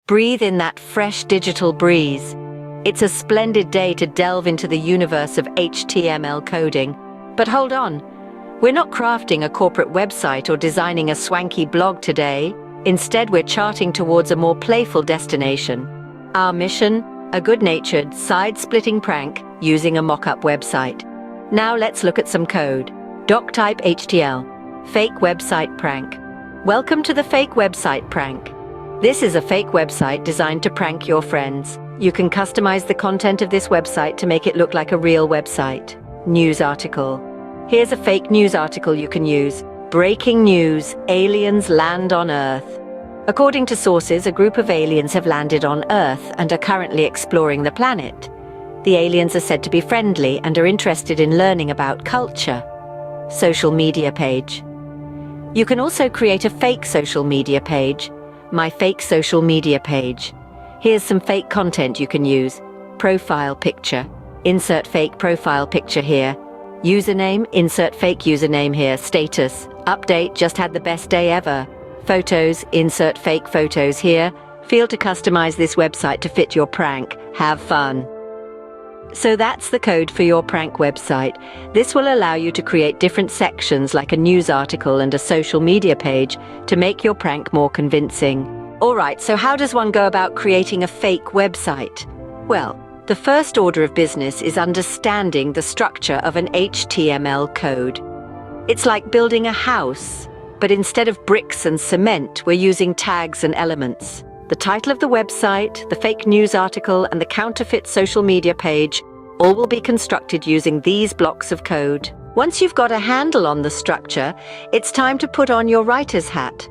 Breathe in that fresh digital breeze. It's a splendid day to delve into the universe of HTML coding. But hold on, we're not crafting a corporate website or designing a swanky blog today. Instead, we're charting towards a more playful destination. Our mission? A good-natured, side-splitting prank using a mock-up website. Now let's look at some code. Doctype HTML. Fake website prank. Welcome to the fake website prank. This is a fake website designed to prank your friends. You can customize the content of this website to make it look like a real website. News article. Here's a fake news article you can use. Breaking news, aliens land on Earth. According to sources, a group of aliens have landed on Earth and are currently exploring the planet. The aliens are said to be friendly and are interested in learning about culture. Social media page. You can also create a fake social media page. My fake social media page. Here's some fake content you can use. Profile picture. Insert fake profile picture here. Username, insert fake username here. Status, update, just had the best day ever. Photos, insert fake photos here. Feel to customize this website to fit your prank. Have fun. So that's the code for your prank website. This will allow you to create different sections like a news article and a social media page to make your prank more convincing. Alright, so how does one go about creating a fake website? Well, the first order of business is understanding the structure of an HTML code. It's like building a house, but instead of bricks and cement, we're using tags and elements. The title of the website, the fake news article, and the counterfeit social media page all will be constructed using these blocks of code. Once you've got a handle on the structure, it's time to put on your writer's hat.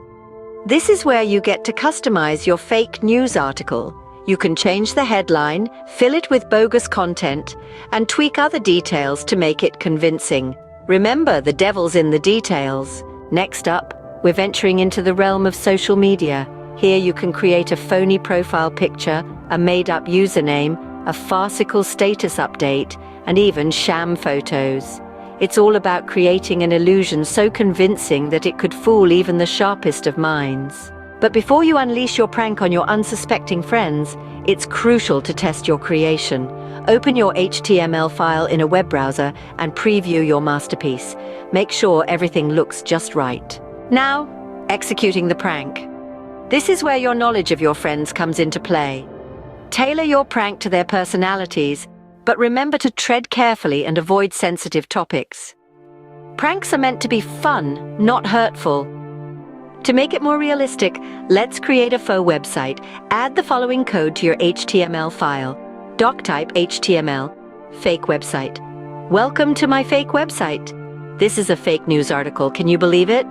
This is where you get to customize your fake news article. You can change the headline, fill it with bogus content, and tweak other details to make it convincing. Remember, the devil's in the details. Next up, we're venturing into the realm of social media. Here you can create a phony profile picture, a made-up username, a farcical status update, and even sham photos. It's all about creating an illusion so convincing that it could fool even the sharpest of minds. But before you unleash your prank on your unsuspecting friends, it's crucial to test your creation. Open your HTML file in a web browser and preview your masterpiece. Make sure everything looks just right. Now, executing the prank. This is where your knowledge of your friends comes into play. Tailor your prank to their personalities, but remember to tread carefully and avoid sensitive topics. Pranks are meant to be fun, not hurtful. To make it more realistic, let's create a faux website. Add the following code to your HTML file. Doctype HTML. Fake website. Welcome to my fake website. This is a fake news article. Can you believe it?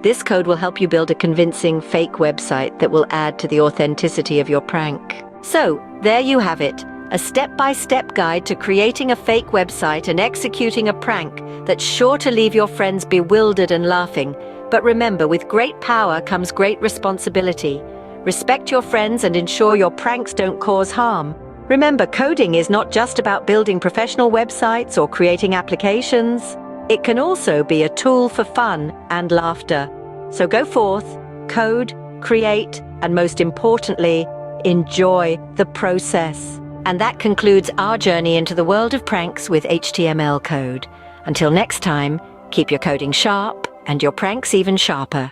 This code will help you build a convincing fake website that will add to the authenticity of your prank. So, there you have it. A step-by-step guide to creating a fake website and executing a prank that's sure to leave your friends bewildered and laughing. But remember, with great power comes great responsibility. Respect your friends and ensure your pranks don't cause harm. Remember, coding is not just about building professional websites or creating applications. It can also be a tool for fun and laughter. So go forth, code, create, and most importantly, enjoy the process. And that concludes our journey into the world of pranks with HTML code. Until next time, keep your coding sharp and your pranks even sharper.